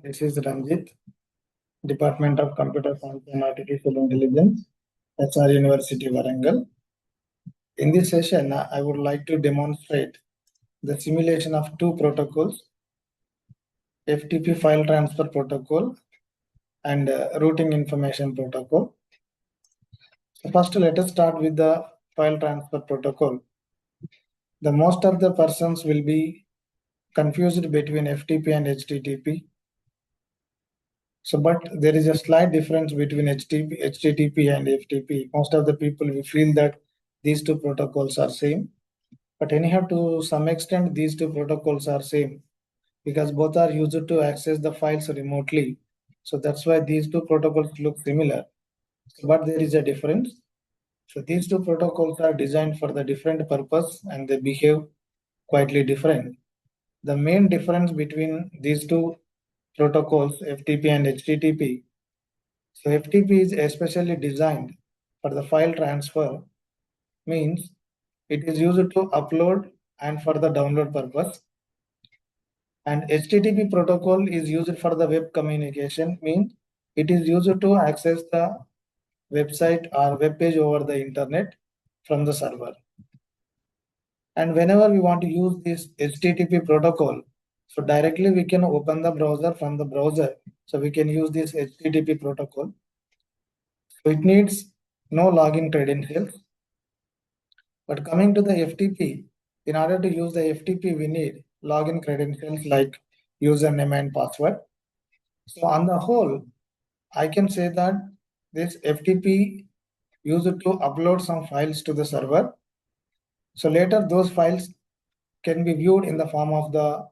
This is Ranjit, Department of Computer Science and Artificial Intelligence, HR University, Warangal. In this session, I would like to demonstrate the simulation of two protocols, FTP File Transfer Protocol and Routing Information Protocol. So first, let us start with the File Transfer Protocol. The most of the persons will be confused between FTP and HTTP. So, but there is a slight difference between HTTP and FTP. Most of the people will feel that these two protocols are same. But anyhow, to some extent, these two protocols are same because both are used to access the files remotely. So that's why these two protocols look similar. But there is a difference. So these two protocols are designed for the different purpose and they behave quietly different. The main difference between these two protocols, FTP and HTTP. So FTP is especially designed for the file transfer, means it is used to upload and for the download purpose. And HTTP protocol is used for the web communication, means it is used to access the website or web page over the internet from the server. And whenever we want to use this HTTP protocol, so directly we can open the browser from the browser. So we can use this HTTP protocol. So it needs no login credentials. But coming to the FTP, in order to use the FTP, we need login credentials like username and password. So on the whole, I can say that this FTP used to upload some files to the server. So later those files can be viewed in the form of the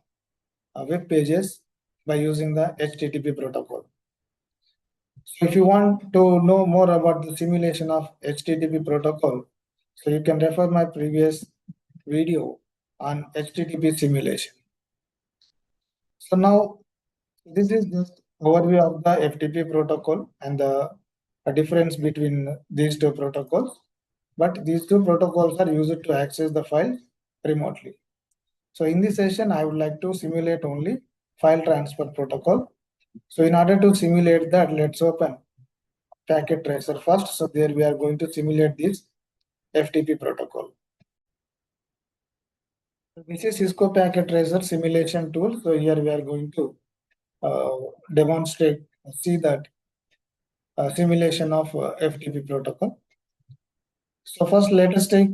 web pages by using the HTTP protocol. So if you want to know more about the simulation of HTTP protocol, so you can refer my previous video on HTTP simulation. So now this is just overview of the FTP protocol and the difference between these two protocols. But these two protocols are used to access the files remotely. So in this session, I would like to simulate only file transfer protocol. So in order to simulate that, let's open Packet Tracer first. So there we are going to simulate this FTP protocol. This is CISCO Packet Tracer simulation tool. So here we are going to demonstrate, see that simulation of FTP protocol. So first let us take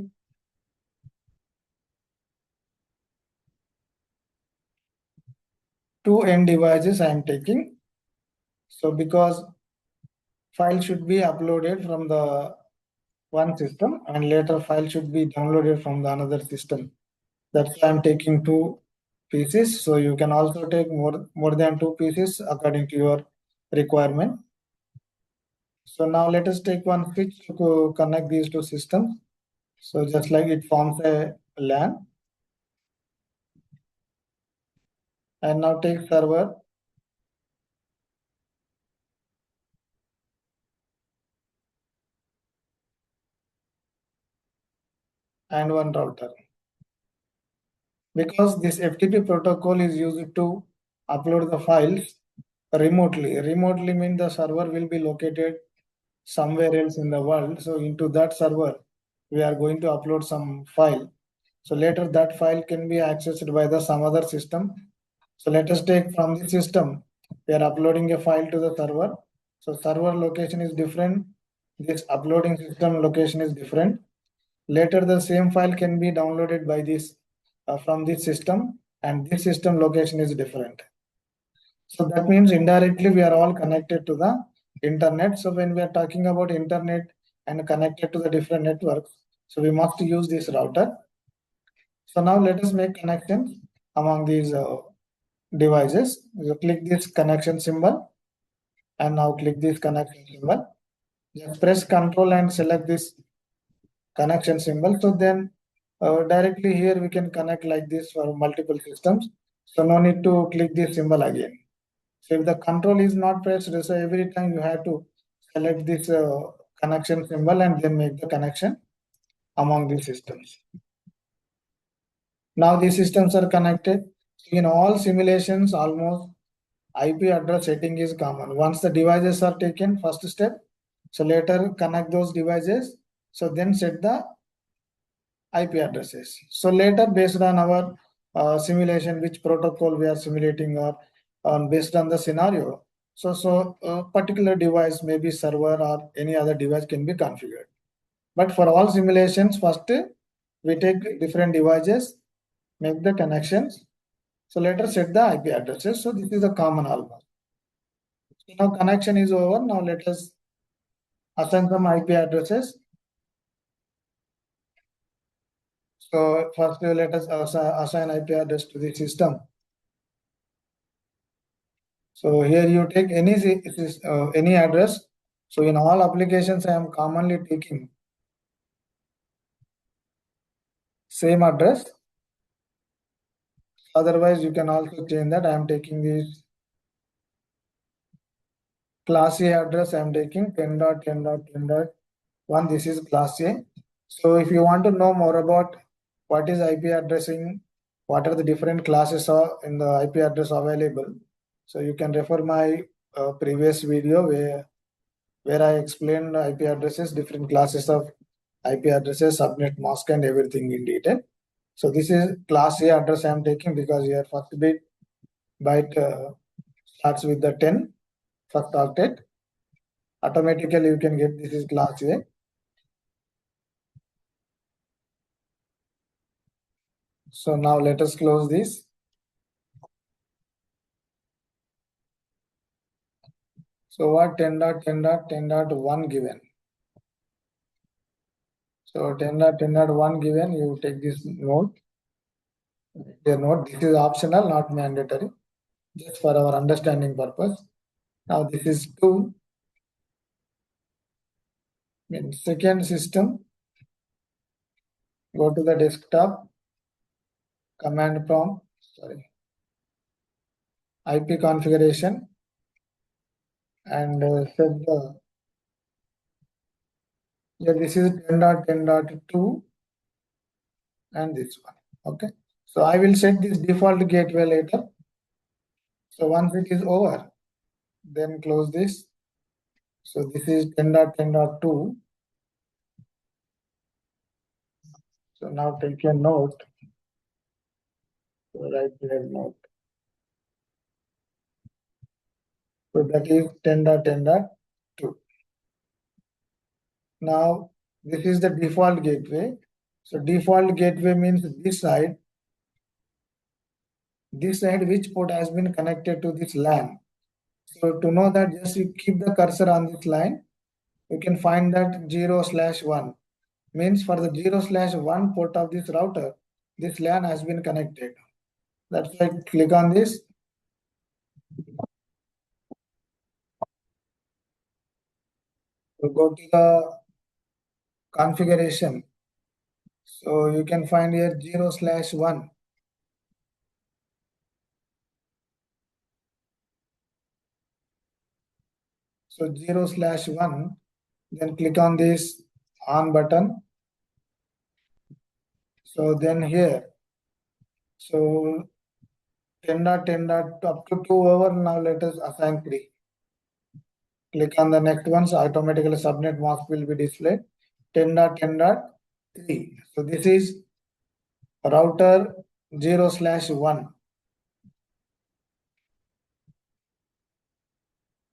two end devices I am taking. So because file should be uploaded from the one system and later file should be downloaded from the another system. That's why I'm taking two pieces. So you can also take more than two pieces according to your requirement. So now let us take one switch to connect these two systems. So just like it forms a LAN. And now take server. And one router. Because this FTP protocol is used to upload the files remotely. Remotely means the server will be located somewhere else in the world. So into that server, we are going to upload some file. So later that file can be accessed by the some other system. So let us take from this system, we are uploading a file to the server. So server location is different. This uploading system location is different. Later the same file can be downloaded by this from this system and this system location is different. So that means indirectly we are all connected to the internet. So when we are talking about internet and connected to the different networks, so we must use this router. So now let us make connections among these devices. You click this connection symbol and now click this connection symbol. Just press Ctrl and select this connection symbol. So then directly here we can connect like this for multiple systems. So no need to click this symbol again. So if the control is not pressed, so every time you have to select this connection symbol and then make the connection among these systems. Now these systems are connected. In all simulations, almost IP address setting is common. Once the devices are taken, first step, so later connect those devices, so then set the IP addresses. So later, based on our simulation, which protocol we are simulating, or based on the scenario, so a particular device, maybe server or any other device, can be configured. But for all simulations, first we take different devices, make the connections, so later set the IP addresses. So this is a common almost. So now connection is over. Now let us assign some IP addresses. So first let us assign IP address to the system. So here you take any address. So in all applications, I am commonly taking same address. Otherwise, you can also change that. I am taking this class A address. I am taking 10.10.10.1. This is class A. So if you want to know more about what is IP addressing, what are the different classes are in the IP address available, so you can refer my previous video where I explained IP addresses, different classes of IP addresses, subnet mask, and everything in detail. So this is class A address I am taking because your first byte starts with the 10, first octet. Automatically you can get this is class A. So now let us close this. So what 10.10.10.1 given? So 10.10.1 given, you take this note. The note, this is optional, not mandatory, just for our understanding purpose. Now this is 2. In second system, go to the desktop, command prompt, IP configuration, and set the, this is 10.10.2 and this one. Okay. So I will set this default gateway later. So once it is over, then close this. So this is 10.10.2. So now take a note. So write here note. So that is 10.10.2. Now this is the default gateway. So default gateway means this side which port has been connected to this LAN. So to know that, just you keep the cursor on this line, you can find that 0/1 means for the 0/1 port of this router, this LAN has been connected. That's why click on this. So go to the configuration. So you can find here 0/1. So 0/1, then click on this on button. So then here, so 10.10. Up to 2 over, now let us assign 3. Click on the next one, so automatically subnet mask will be displayed. 10.10.3. So this is router 0/1.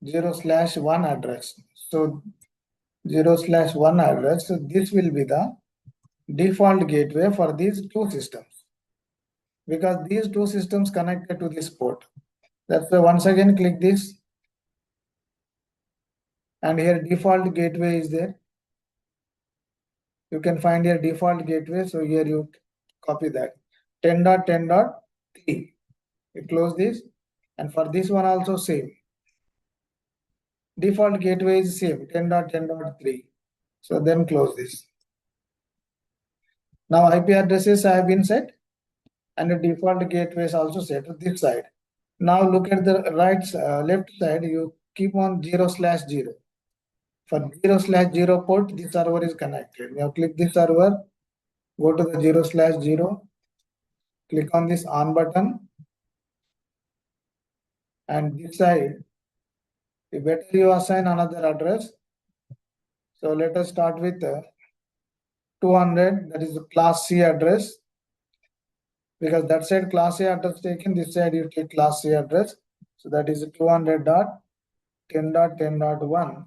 0/1 address. So 0/1 address. So this will be the default gateway for these two systems, because these two systems connected to this port. That's why once again click this, and here default gateway is there. You can find your default gateway. So here you copy that 10.10.3. You close this, and for this one also same. Default gateway is same 10.10.3. So then close this. Now IP addresses have been set, and the default gateway is also set to this side. Now look at the left side. You keep on 0/0. For 0/0 port, this server is connected. Now click this server, go to the 0/0, click on this on button. and this side, better you assign another address. So let us start with 200, that is the class C address, because that side class A address taken, this side you take class C address. So that is 200.10.10.1.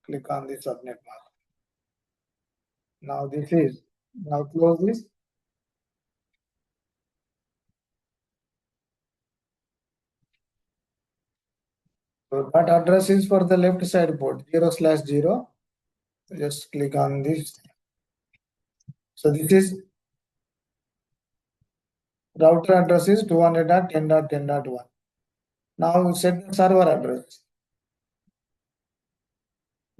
Click on the subnet mask. Now this is, now close this. So that address is for the left side port, 0/0. Just click on this. So this is router address is 200.10.10.1. Now set the server address.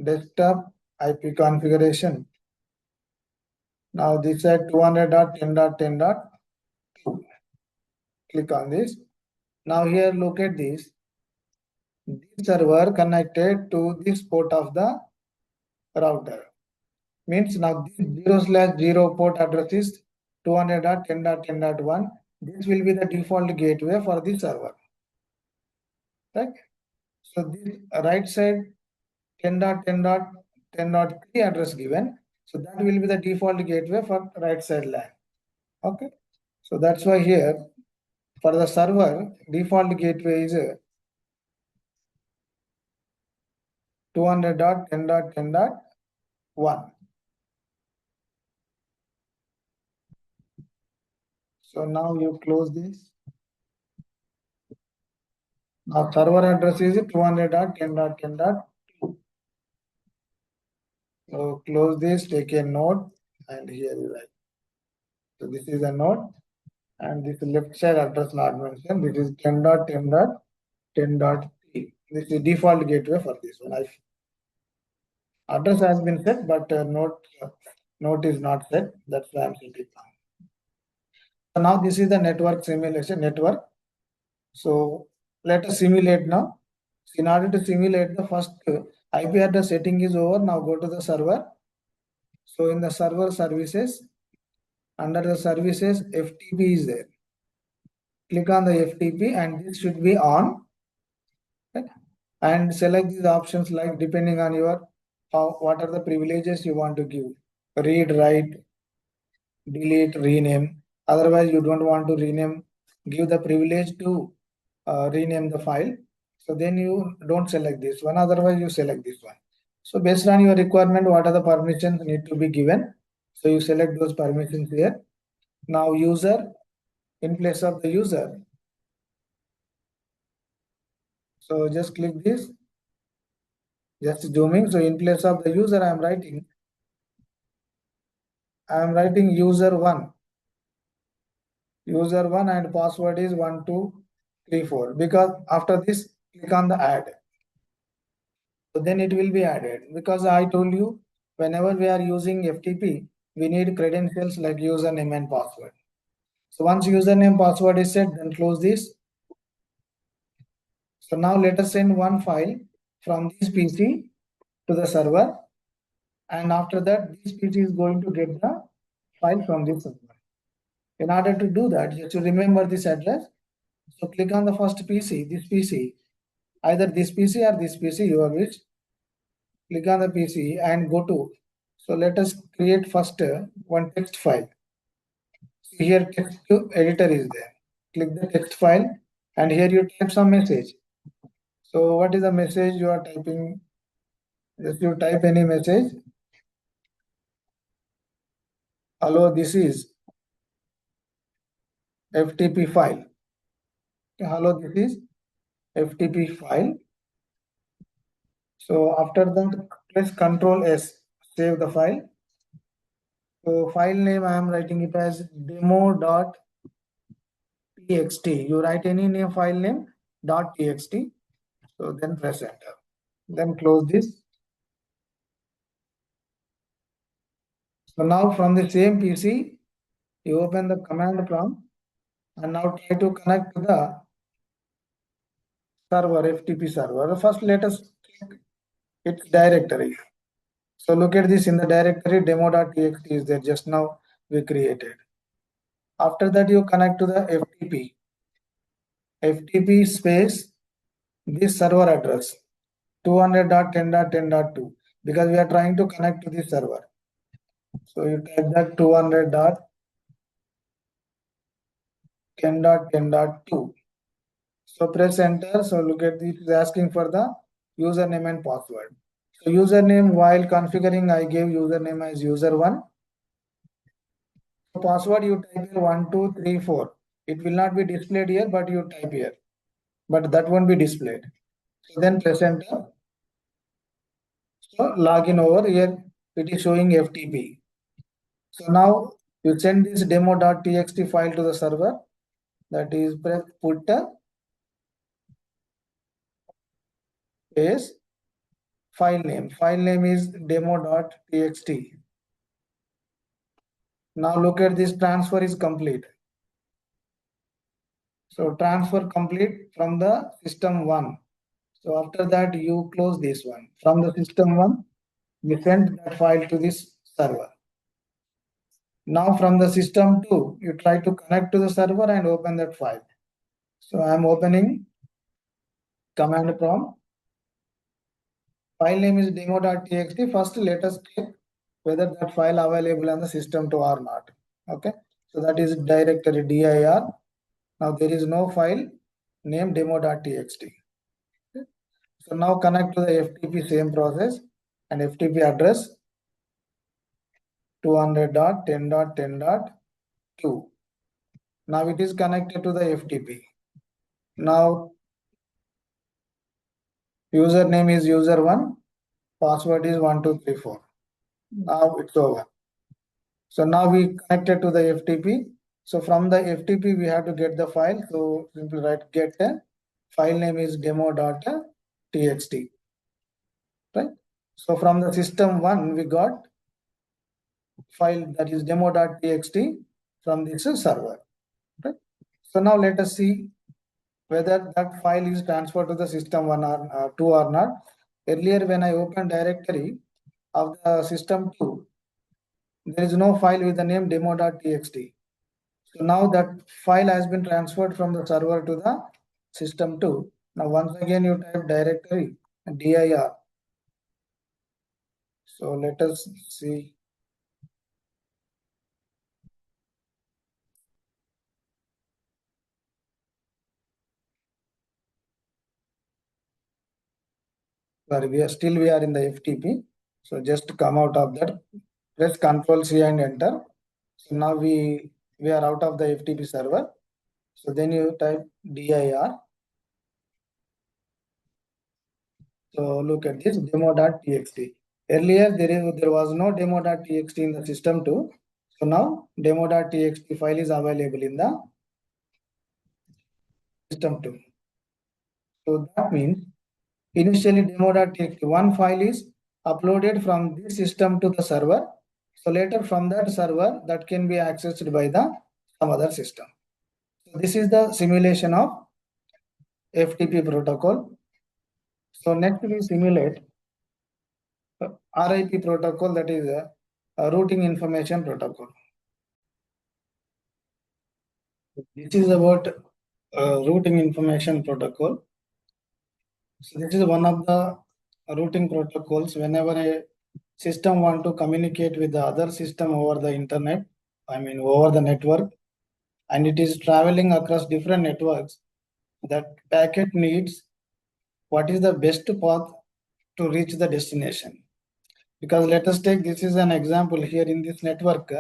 Desktop IP configuration. Now this is 200.10.10.2. Click on this. Now here look at this. This server connected to this port of the router. Means now this 0/0 port address is 200.10.10.1. This will be the default gateway for the server. Right? So this right side 10.10.10.3 address given. So that will be the default gateway for right side LAN. Okay. So that's why here for the server default gateway is 200.10.10.1. So now you close this. Now server address is 200.10.10.2. So close this, take a note, and here you write. So this is a note, and this left side address not mentioned. This is 10.10.10.3. This is default gateway for this one. Address has been set, but note is not set. That's why I'm setting now. So now this is the network simulation network. So let us simulate now. In order to simulate, the first IP address setting is over. Now go to the server. So in the server services, under the services, FTP is there. Click on the FTP and this should be on. Right? And select these options like depending on your what are the privileges you want to give. Read, write, delete, rename. Otherwise, you don't want to rename, give the privilege to rename the file. So then you don't select this one. Otherwise, you select this one. So based on your requirement, what are the permissions need to be given? So you select those permissions here. Now user, in place of the user. So just click this. Just zooming. So in place of the user, I am writing user1. User1 and password is 1234. Because after this, click on the add. So then it will be added. Because I told you, whenever we are using FTP, we need credentials like username and password. So once username password is set, then close this. So now let us send one file from this PC to the server. And after that, this PC is going to get the file from this server. In order to do that, you have to remember this address. So click on the first PC, this PC, either this PC or this PC, your wish. Click on the PC and go to. So let us create first one text file. See here text to editor is there. Click the text file and here you type some message. So what is the message you are typing? Just you type any message. Hello, this is FTP file. Hello, this is FTP file. So after that, press Ctrl S, save the file. So file name I am writing it as demo.txt. You write any name file name .txt. So then press enter. Then close this. So now from the same PC, you open the command prompt and now try to connect to the server, FTP server. First, let us check its directory. So look at this in the directory demo.txt is there just now we created. After that, you connect to the FTP. FTP space this server address 200.10.10.2 because we are trying to connect to this server. So you type that 200.10.10.2. So press enter. So look at this, is asking for the username and password. So username, while configuring, I gave username as user1. So password you type here 1234. It will not be displayed here, but you type here. But that won't be displayed. So then press enter. So login over here, it is showing FTP. So now you send this demo.txt file to the server. That is press put space file name. File name is demo.txt. Now look at this, transfer is complete. So transfer complete from the system 1. So after that you close this one. From the system 1, we send that file to this server. Now from the system 2, you try to connect to the server and open that file. So I am opening command prompt. File name is demo.txt. First let us check whether that file available on the system 2 or not. Okay. So that is directory dir. Now there is no file named demo.txt. Okay. So now connect to the FTP, same process, and FTP address 200.10.10.2. Now it is connected to the FTP. Now username is user1, password is 1234. Now it's over. So now we connected to the FTP. So from the FTP we have to get the file. So simply write get file name is demo.txt. Right. So from the system 1 we got file that is demo.txt from this server. Right. So now let us see whether that file is transferred to the system 1 or 2 or not. Earlier when I opened directory of the system 2, there is no file with the name demo.txt. So now that file has been transferred from the server to the system 2. Now once again you type directory dir. So let us see. Sorry, we are in the FTP. So just come out of that. Press Ctrl C and enter. So now we are out of the FTP server. So then you type dir. So look at this demo.txt. Earlier there was no demo.txt in the system 2. So now demo.txt file is available in the system 2. So that means initially demo.txt one file is uploaded from this system to the server. So later from that server that can be accessed by the some other system. So this is the simulation of FTP protocol. So next we simulate RIP protocol, that is a routing information protocol. This is about routing information protocol. So this is one of the routing protocols. Whenever a system want to communicate with the other system over the internet, I mean over the network, and it is traveling across different networks, that packet needs what is the best path to reach the destination. Because let us take, this is an example here in this network.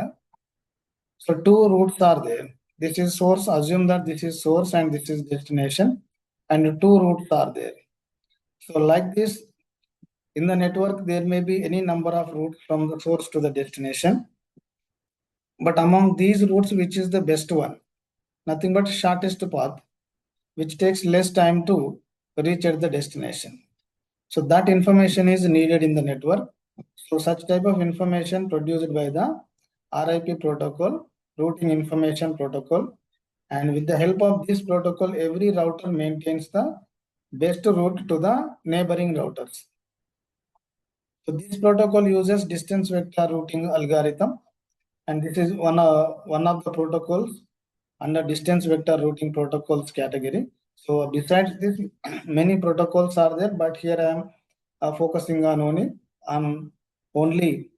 So two routes are there. This is source, assume that this is source and this is destination, and two routes are there. So like this, in the network, there may be any number of routes from the source to the destination. But among these routes, which is the best one? Nothing but shortest path, which takes less time to reach at the destination. So that information is needed in the network. So such type of information produced by the RIP protocol, routing information protocol. And with the help of this protocol, every router maintains the best route to the neighboring routers. So this protocol uses distance vector routing algorithm, and this is one of the protocols under distance vector routing protocols category. So besides this, many protocols are there, but here I am focusing on only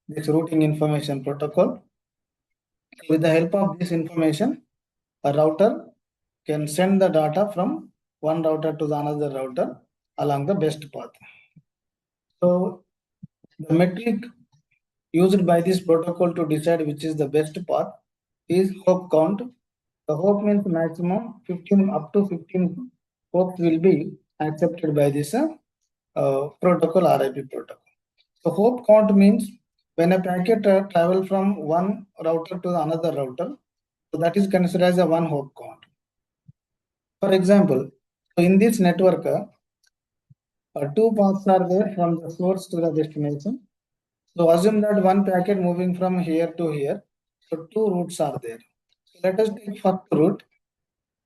this routing information protocol. With the help of this information, a router can send the data from one router to the another router along the best path. So the metric used by this protocol to decide which is the best path is hop count. The hop means maximum 15 up to 15 hops will be accepted by this protocol, RIP protocol. So hop count means when a packet travel from one router to another router, so that is considered as a one hop count. For example, in this network, two paths are there from the source to the destination. So assume that one packet moving from here to here. So two routes are there. So let us take first route.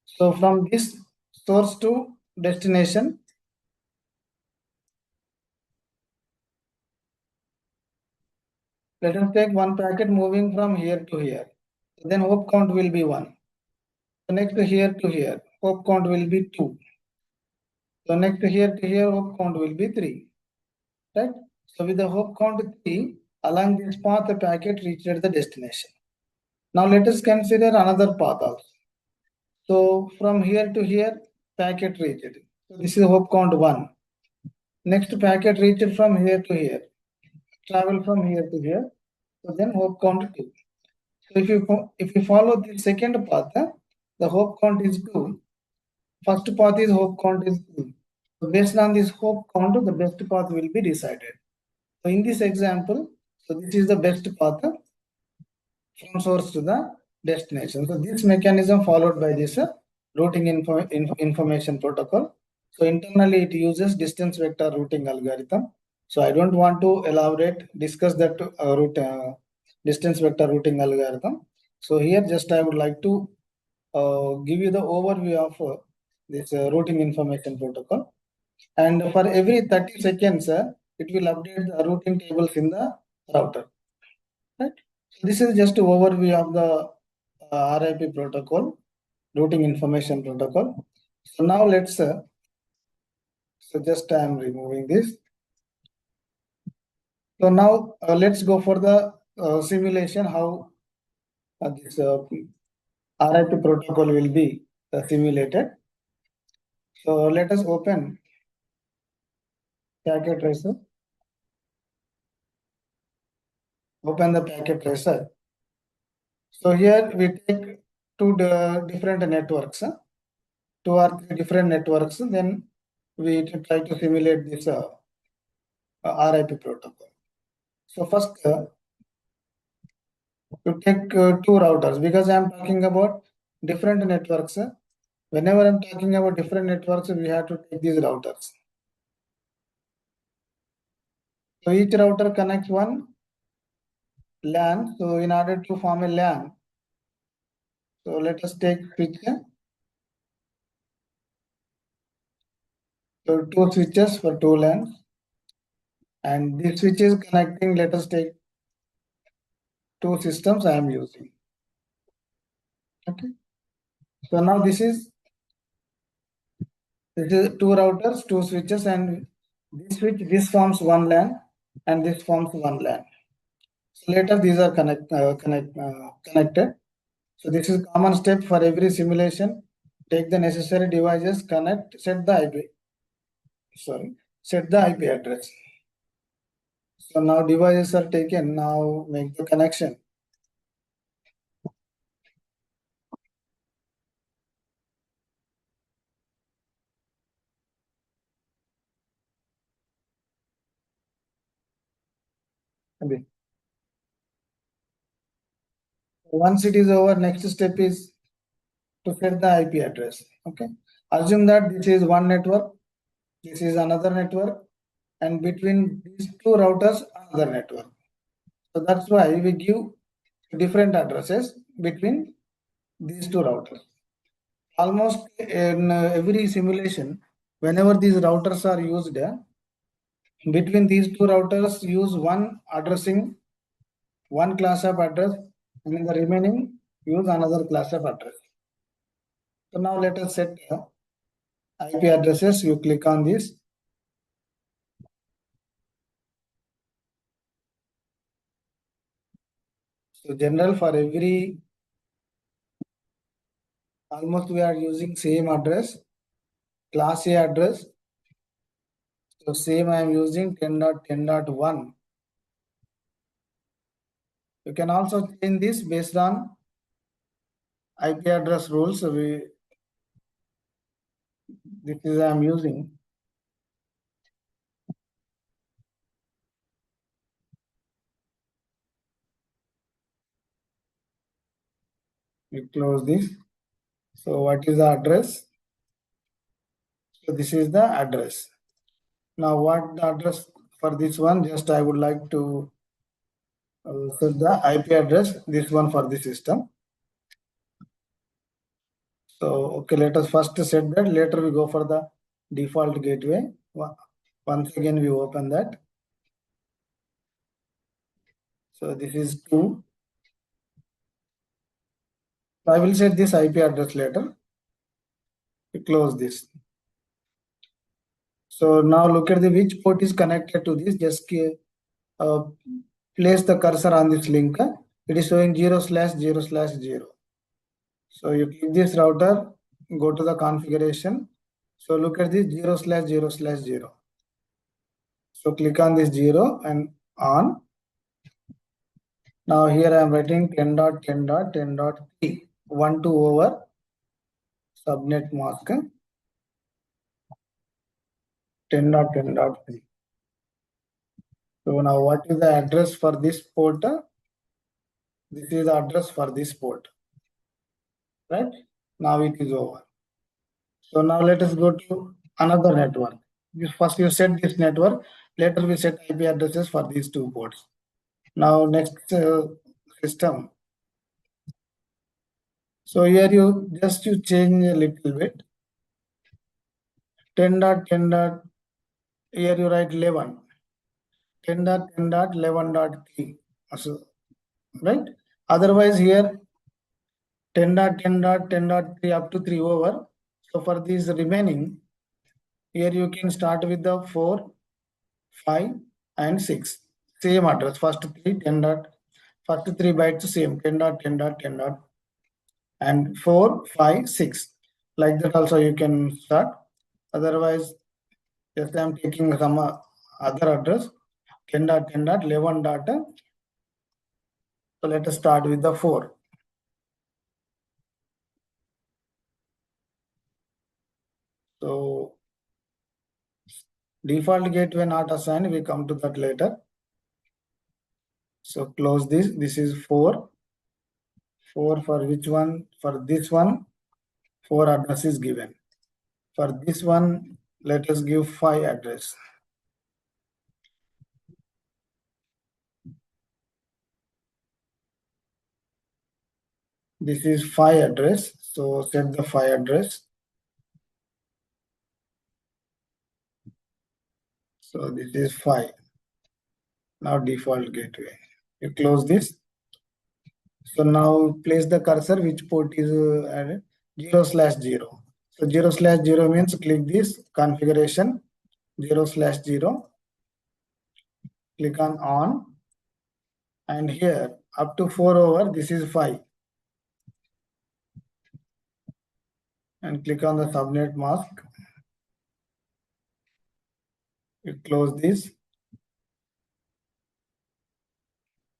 So from this source to destination, let us take one packet moving from here to here. So then hop count will be 1. So next here to here, hop count will be 2. So next here to here, hop count will be 3. Right? So with the hop count 3, along this path, the packet reached the destination. Now let us consider another path also. So from here to here, packet reached. So this is hop count 1. Next packet reached from here to here. Travel from here to here. So then hop count 2. So if you follow the second path, the hop count is 2. First path is hop count is 2. So based on this hop count, the best path will be decided. So in this example, so this is the best path from source to the destination. So this mechanism followed by this routing information protocol. So internally it uses distance vector routing algorithm. So I don't want to discuss that distance vector routing algorithm. So here just I would like to give you the overview of this routing information protocol. And for every 30 seconds, it will update the routing tables in the router. Right? So this is just an overview of the RIP protocol, routing information protocol. So now let's, so just I am removing this. So now let's go for the simulation, how this RIP protocol will be simulated. So let us open Packet Tracer. Open the Packet Tracer. So here we take two different networks, 2 or 3 different networks, then we try to simulate this RIP protocol. So first, you take 2 routers because I am talking about different networks. Whenever I am talking about different networks, we have to take these routers. So each router connects one LAN. So in order to form a LAN, so let us take switch. So 2 switches for 2 LANs. And this switch is connecting, let us take 2 systems I am using. Okay. So now this is 2 routers, 2 switches, and this forms one LAN and this forms one LAN. So later these are connected. So this is common step for every simulation. Take the necessary devices, connect, set the IP address. So now devices are taken. Now make the connection. Okay. Once it is over, next step is to set the IP address. Okay. Assume that this is one network, this is another network, and between these 2 routers, another network. So that's why we give different addresses between these 2 routers. Almost in every simulation, whenever these routers are used, between these 2 routers use one addressing, one class of address, and in the remaining use another class of address. So now let us set IP addresses, you click on this. So general for every, almost we are using same address, class A address. So same I am using 10.10.1. You can also change this based on IP address rules. So this is I am using. We close this. So what is the address? So this is the address. Now what the address for this one? Just I would like to set the IP address, this one for the system. So okay, let us first set that. Later we go for the default gateway. Once again we open that. So this is 2. I will set this IP address later. We close this. So now look at the which port is connected to this. Just place the cursor on this link. It is showing 0/0/0. So you click this router, go to the configuration. So look at this 0/0/0. So click on this 0 and on. Now here I am writing 10.10.10.3 1 2 over subnet mask 10.10.3. So now what is the address for this port? This is the address for this port. Right? Now it is over. So now let us go to another network. First you set this network, later we set IP addresses for these 2 ports. Now next system. So here you change a little bit. 10.10. Here you write 11. 10.10.11.3. So, right? Otherwise here 10.10.10.3 up to 3 over. So for these remaining, here you can start with the 4, 5 and 6. Same address. First 3 bytes same 10.10.10. And 4, 5, 6. Like that also you can start. Otherwise, just I am taking some other address 10.10.11. So let us start with the 4. So default gateway not assigned, we come to that later. So close this. This is 4. 4 for which one? For this one, 4 address is given. For this one, let us give 5 address. This is 5 address. So set the 5 address. So this is 5. Now default gateway. You close this. So now place the cursor which port is added 0/0. So 0/0 means click this configuration 0/0. Click on and here up to 4 over this is 5 and click on the subnet mask. You close this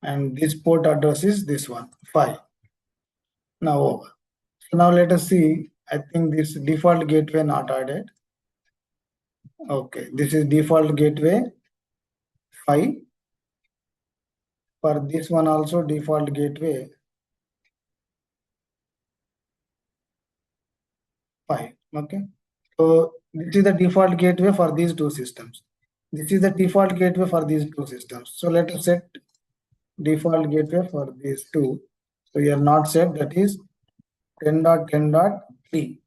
and this port address is this one 5. Now over. So now let us see. I think this default gateway not added. Okay, this is default gateway 5. For this one also default gateway 5. Okay. So this is the default gateway for these 2 systems. This is the default gateway for these 2 systems. So let us set default gateway for these 2. So you are not set, that is 10.10.3.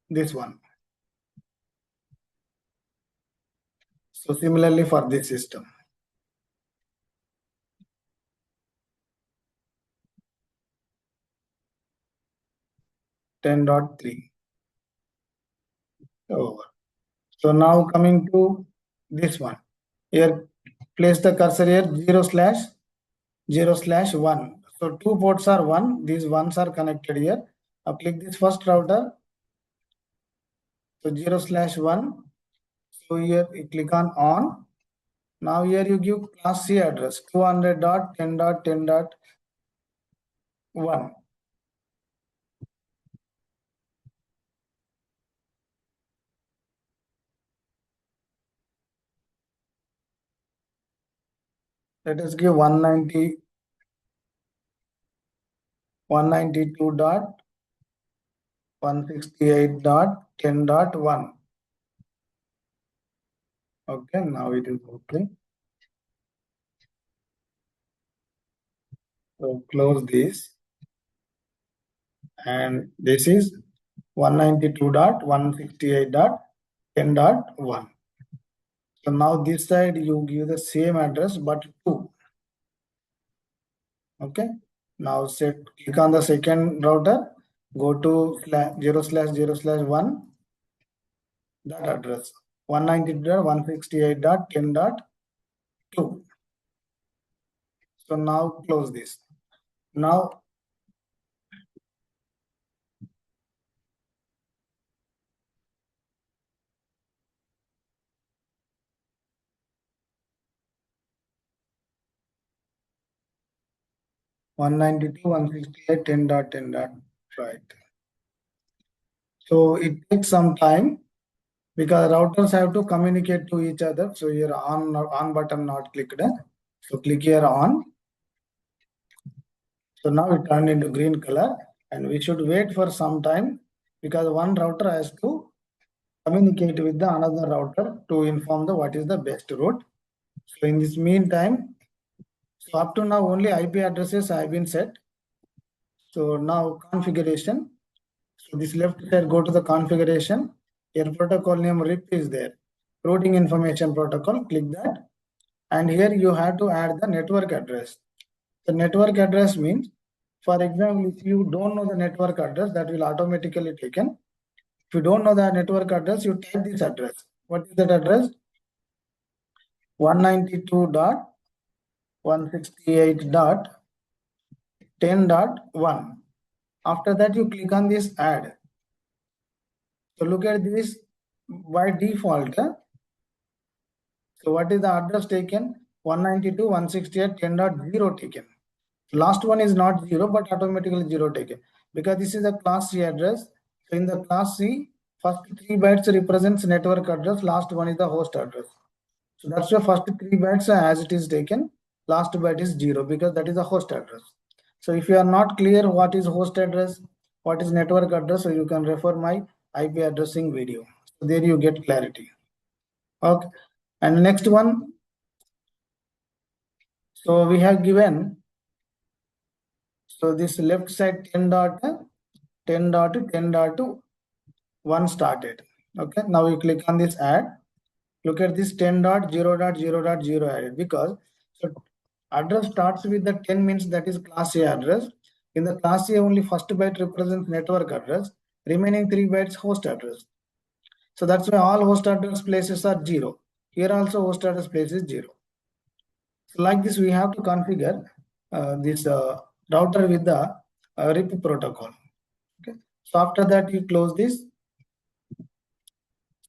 This one. So similarly for this system. 10.3. over. So now coming to this one. Here, place the cursor here 0/0/1. So two ports are 1. These ones are connected here. Now click this first router. So 0/1. So here you click on. Now here you give class C address 200.10.10.1. Let us give 192.168.10.1. Okay, now it is okay. So close this, and this is 192.168.10.1. So now this side you give the same address but 2. Okay. Now click on the second router, go to 0/0/1, that address 192.168.10.2. So now close this. Now 192.168.10.10. Right. So it takes some time because routers have to communicate to each other. So here on button not clicked. So click here on. So now it turned into green color, and we should wait for some time because one router has to communicate with the another router to inform the what is the best route. So in this meantime, so up to now only IP addresses have been set. So now configuration. So this left side, go to the configuration. Here protocol name RIP is there. Routing information protocol, click that. And here you have to add the network address. The network address means, for example, if you don't know the network address, that will automatically taken. If you don't know the network address, you type this address. What is that address? 192.168.10.1. After that, you click on this add. So look at this by default. So what is the address taken? 192.168.10.0 taken. Last one is not 0, but automatically 0 taken because this is a class C address. So in the class C, first 3 bytes represents network address, last one is the host address. So that's the first 3 bytes as it is taken, last byte is 0 because that is the host address. So if you are not clear what is host address, what is network address, so you can refer my IP addressing video. So there you get clarity. Okay. And next one, so we have given, so this left side 10.10.10.1 started. Okay, now you click on this add. Look at this 10.0.0.0 added because so address starts with the 10 means that is class A address. In the class A only first byte represents network address, remaining 3 bytes host address. So that's why all host address places are 0. Here also host address place is 0. So like this we have to configure this router with the RIP protocol. Okay. So after that you close this.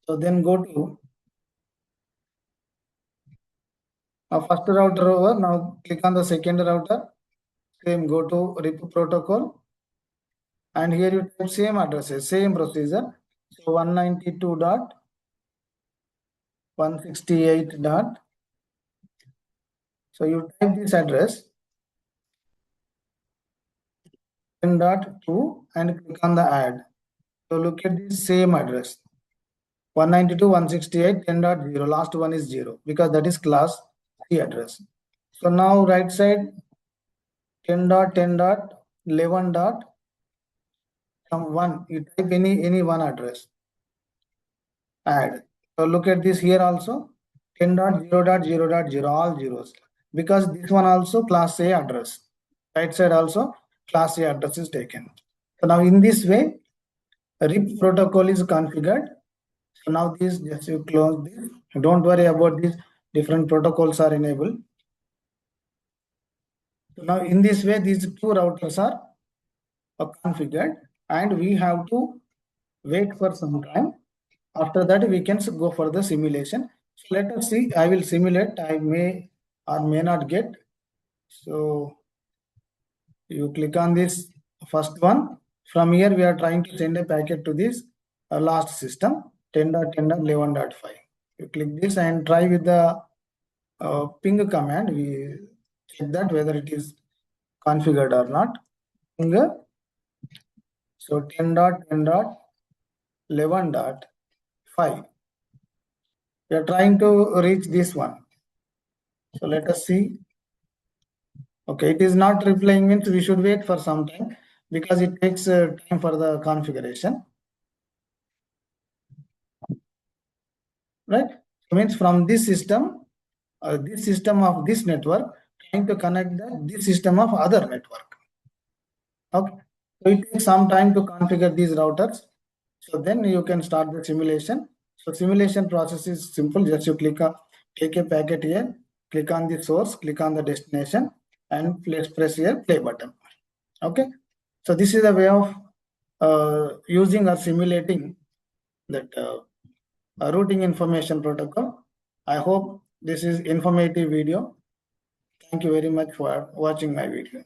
So then go to first router over. Now click on the second router. Same, go to RIP protocol. And here you type same addresses, same procedure. So 192.168. So you type this address 10.2 and click on the add. So look at this same address 192.168.10.0. Last one is 0 because that is class C address. So now right side 10.10.11.1. You type any one address. Add. So look at this here also 10.0.0.0 all zeros because this one also class A address. Right side also class A address is taken. So now in this way RIP protocol is configured. So now this, just you close this. Don't worry about this. Different protocols are enabled. So now in this way, these two routers are configured, and we have to wait for some time. After that, we can go for the simulation. So let us see. I will simulate. I may or may not get. So you click on this first one. From here, we are trying to send a packet to this last system 10.10.11.5. You click this and try with the ping command. We check that whether it is configured or not. Ping. So 10.10.11.5. We are trying to reach this one. So let us see. Okay, it is not replying, means we should wait for some time because it takes time for the configuration. Right? So means from this system of this network, trying to connect this system of other network. Okay. So it takes some time to configure these routers. So then you can start the simulation. So simulation process is simple. Just you take a packet here, click on the source, click on the destination, and press here play button. Okay. So this is a way of using or simulating that routing information protocol. I hope this is informative video. Thank you very much for watching my video.